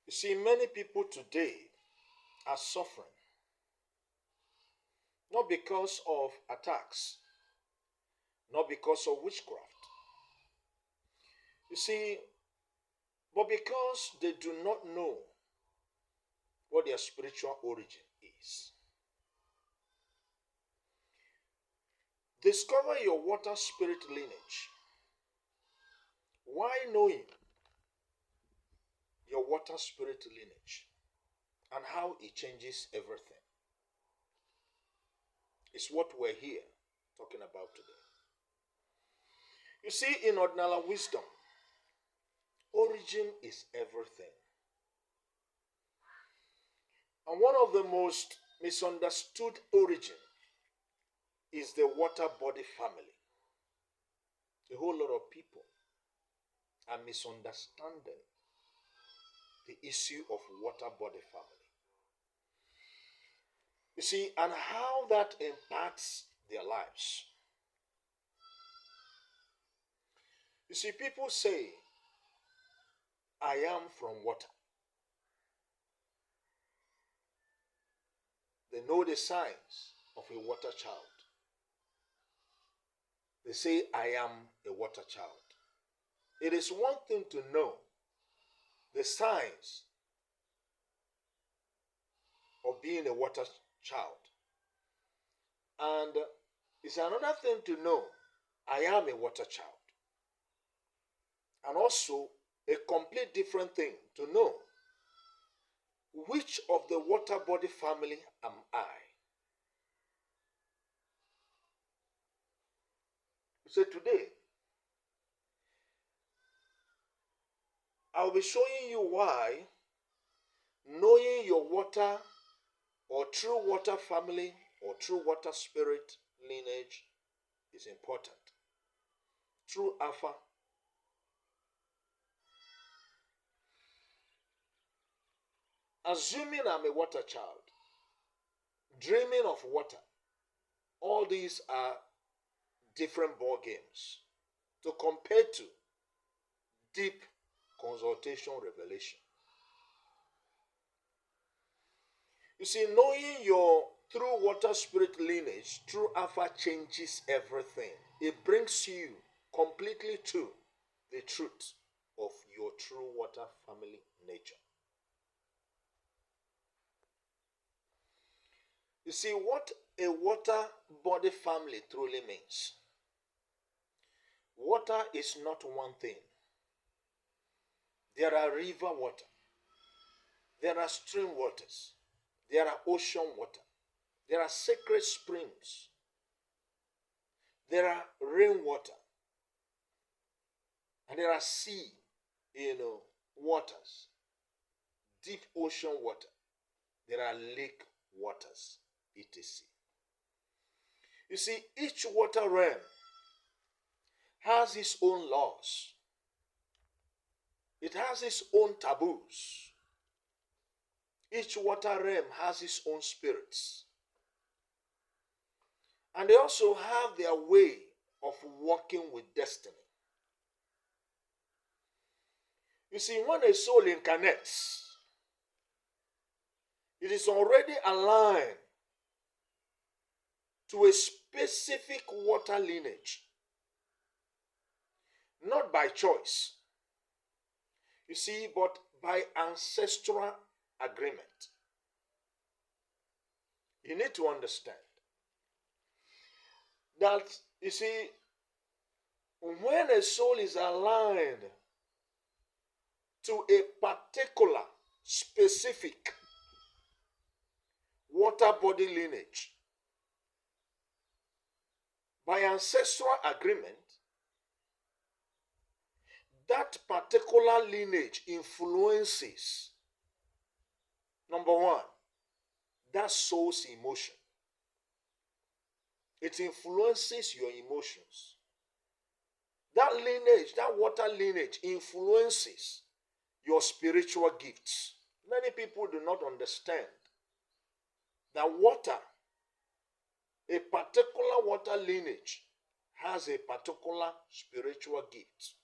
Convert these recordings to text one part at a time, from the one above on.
You see, many people today are suffering, not because of attacks, not because of witchcraft. You see, but because they do not know what their spiritual origin is. Discover your water spirit lineage. Why knowing your water spirit lineage and how it changes everything? It's what we're here talking about today. You see, in Odinala wisdom, origin is everything. And one of the most misunderstood origin is the water body family. A whole lot of people are misunderstanding the issue of water body family. You see, and how that impacts their lives. You see, people say, I am from water. They know the signs of a water child. They say, I am a water child. It is one thing to know the signs of being a water child. And it's another thing to know, I am a water child. And also, a complete different thing to know, which of the water body family am I? So today, I'll be showing you why knowing your water or true water family or true water spirit lineage is important. True Afa. Assuming I'm a water child, dreaming of water, all these are different ball games to compare to deep consultation revelation. You see, knowing your true water spirit lineage, true Afa changes everything. It brings you completely to the truth of your true water family nature. You see, what a water body family truly means. Water is not one thing. There are river water. There are stream waters. There are ocean water. There are sacred springs. There are rainwater. And there are sea, waters. Deep ocean water. There are lake waters, etc. You see, each water realm has its own laws. It has its own taboos. Each water realm has its own spirits. And they also have their way of working with destiny. You see, when a soul incarnates, it is already aligned to a specific water lineage, not by choice, you see, but by ancestral agreement. You need to understand that, you see, when a soul is aligned to a particular, specific water body lineage, by ancestral agreement, that particular lineage influences, number one, that soul's emotion. It influences your emotions. That lineage, that water lineage influences your spiritual gifts. Many people do not understand that water, a particular water lineage, has a particular spiritual gift.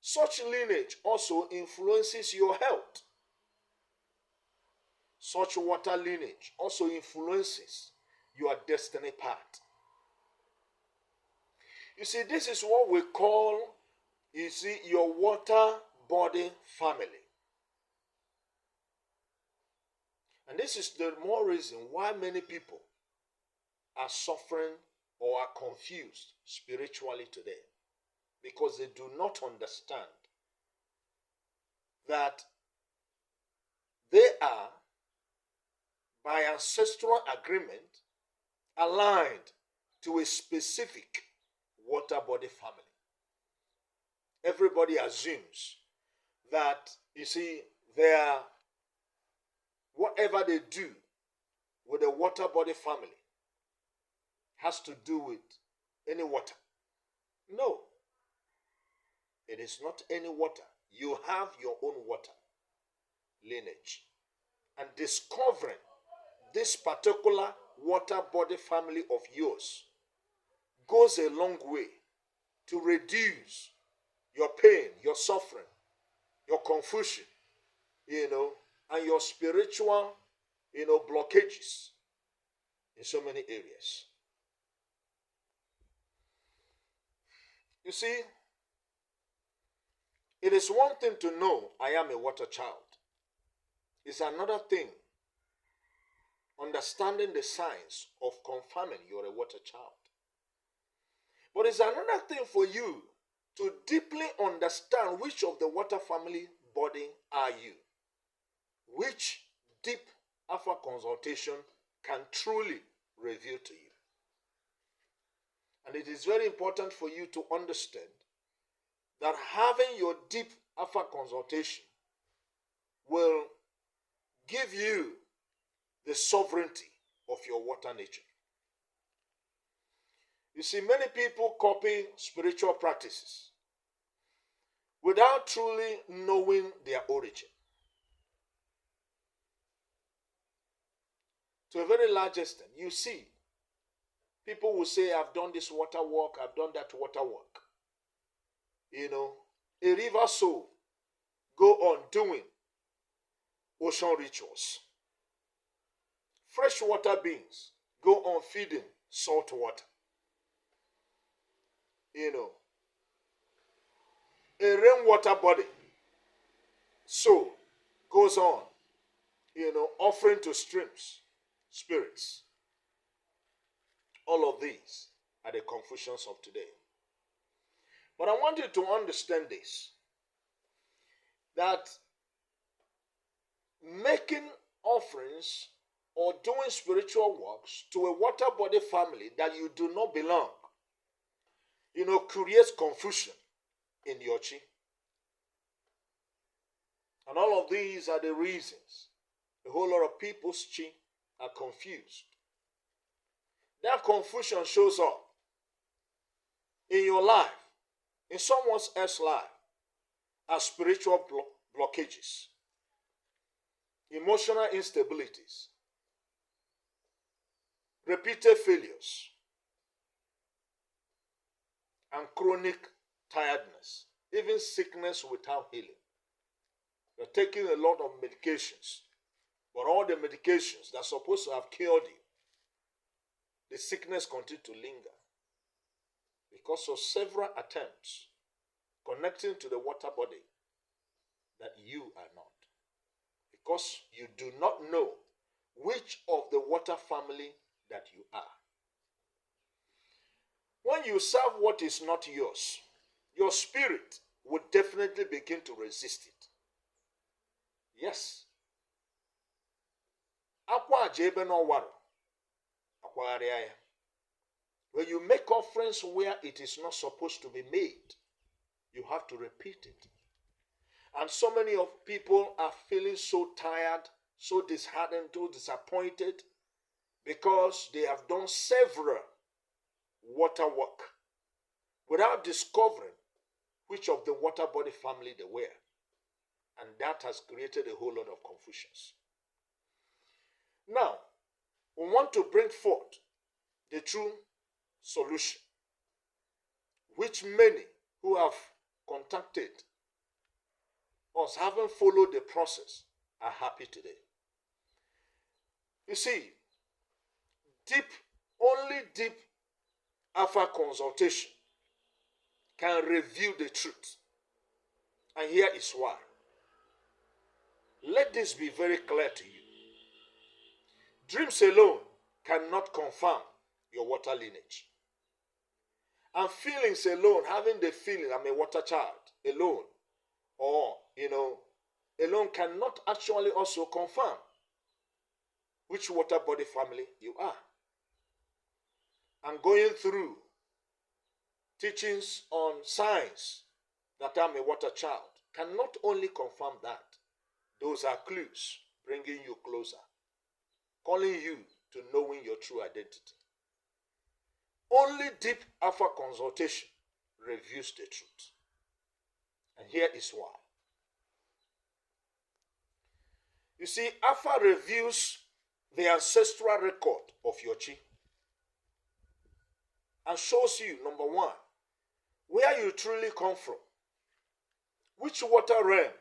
Such lineage also influences your health. Such water lineage also influences your destiny path. You see, this is what we call, your water body family. And this is the more reason why many people are suffering or are confused spiritually today. Because they do not understand that they are, by ancestral agreement, aligned to a specific water body family. Everybody assumes that, whatever they do with the water body family has to do with any water. No, it is not any water. You have your own water lineage. And discovering this particular water body family of yours goes a long way to reduce your pain, your suffering, your confusion, and your spiritual, blockages in so many areas. You see, it is one thing to know I am a water child. It's another thing understanding the science of confirming you're a water child. But it's another thing for you to deeply understand which of the water family body are you. Which deep Afa consultation can truly reveal to you. And it is very important for you to understand that having your deep Afa consultation will give you the sovereignty of your water nature. You see, many people copy spiritual practices without truly knowing their origin. To a very large extent, you see, people will say, I've done this water work, I've done that water work. A river soul go on doing ocean rituals. Freshwater beings go on feeding salt water. A rainwater body soul goes on, offering to streams, spirits. All of these are the confusions of today. But I want you to understand this, that making offerings or doing spiritual works to a water body family that you do not belong, creates confusion in your chi. And all of these are the reasons a whole lot of people's chi are confused. That confusion shows up in your life, in someone else's life, as spiritual blockages, emotional instabilities, repeated failures, and chronic tiredness, even sickness without healing. You're taking a lot of medications, but all the medications that are supposed to have cured you, the sickness continues to linger because of several attempts connecting to the water body that you are not. Because you do not know which of the water family that you are. When you serve what is not yours, your spirit would definitely begin to resist it. Yes. When you make offerings where it is not supposed to be made, you have to repeat it. And so many of people are feeling so tired, so disheartened, so disappointed, because they have done several water work without discovering which of the water body family they were. And that has created a whole lot of confusions. Now, we want to bring forth the true solution, which many who have contacted us having followed the process are happy today. You see, only deep Afa consultation can reveal the truth. And here is why. Let this be very clear to you. Dreams alone cannot confirm your water lineage. And feelings alone, having the feeling I'm a water child alone, or, alone cannot actually also confirm which water body family you are. And going through teachings on science that I'm a water child cannot only confirm that. Those are clues bringing you closer, calling you to knowing your true identity. Only deep Afa consultation reveals the truth. And here is why. You see, Afa reveals the ancestral record of your chi and shows you, number one, where you truly come from, which water realm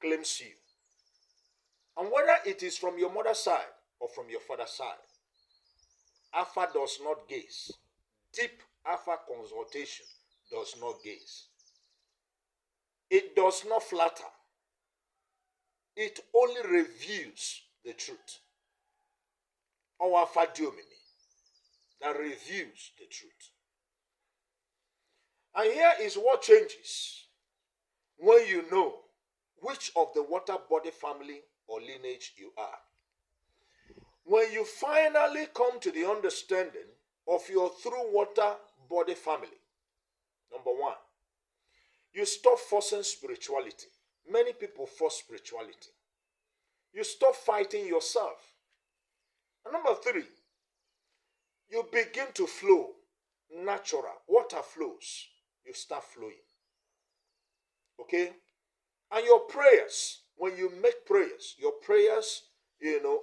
claims you, and whether it is from your mother's side or from your father's side. Afa does not gaze. Deep Afa consultation does not gaze. It does not flatter. It only reveals the truth. Our Afa Diomini that reveals the truth. And here is what changes when you know which of the water body family or lineage you are. When you finally come to the understanding of your true water body family, number one, you stop forcing spirituality. Many people force spirituality. You stop fighting yourself. And number three, you begin to flow natural. Water flows. You start flowing. Okay? And your prayers, when you make prayers, your prayers,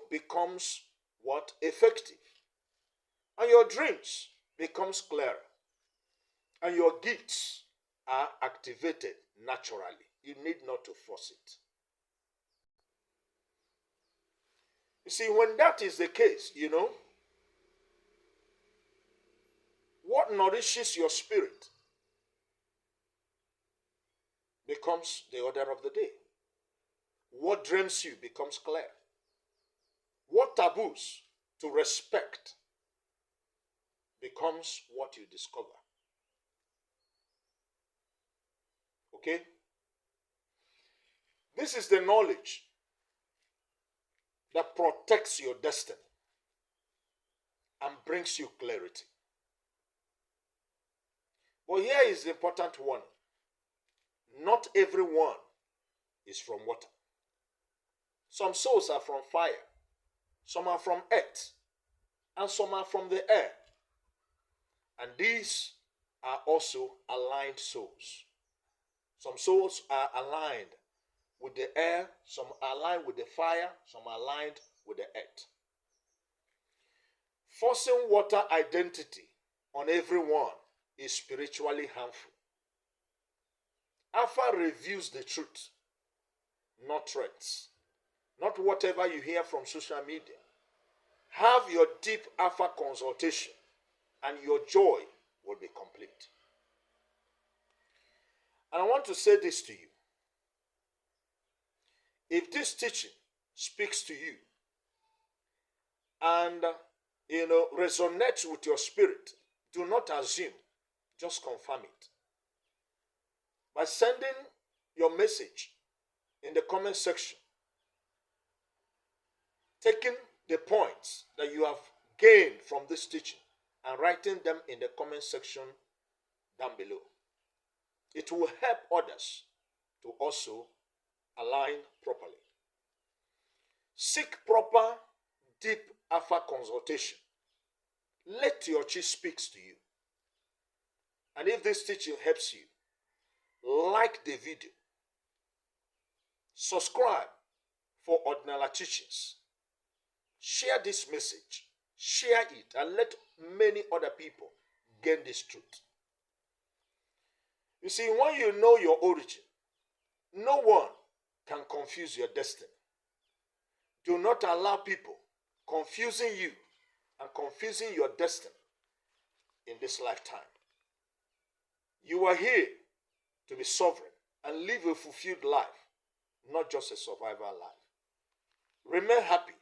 becomes what? Effective. And your dreams becomes clearer. And your gifts are activated naturally. You need not to force it. You see, when that is the case, what nourishes your spirit becomes the order of the day. What drains you becomes clear. What taboos to respect becomes what you discover. Okay? This is the knowledge that protects your destiny and brings you clarity. But here is the important one. Not everyone is from water. Some souls are from fire. Some are from earth. And some are from the air. And these are also aligned souls. Some souls are aligned with the air. Some are aligned with the fire. Some are aligned with the earth. Forcing water identity on everyone is spiritually harmful. Afa reveals the truth, not threats, not whatever you hear from social media. Have your deep Afa consultation and your joy will be complete. And I want to say this to you. If this teaching speaks to you and, resonates with your spirit, do not assume, just confirm it. By sending your message in the comment section, taking the points that you have gained from this teaching and writing them in the comment section down below. It will help others to also align properly. Seek proper, deep Afa consultation. Let your chi speak to you. And if this teaching helps you, like the video. Subscribe for Odinala teachings. Share this message. Share it and let many other people gain this truth. You see, when you know your origin, no one confuse your destiny. Do not allow people confusing you and confusing your destiny in this lifetime. You are here to be sovereign and live a fulfilled life, not just a survival life. Remain happy,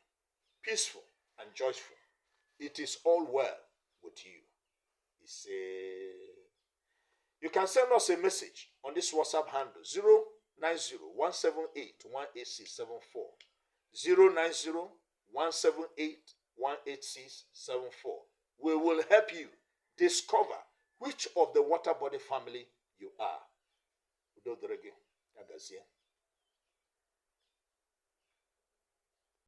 peaceful, and joyful. It is all well with you. He said, you can send us a message on this WhatsApp handle 090-178-18674. 090-178-18674. We will help you discover which of the water body family you are.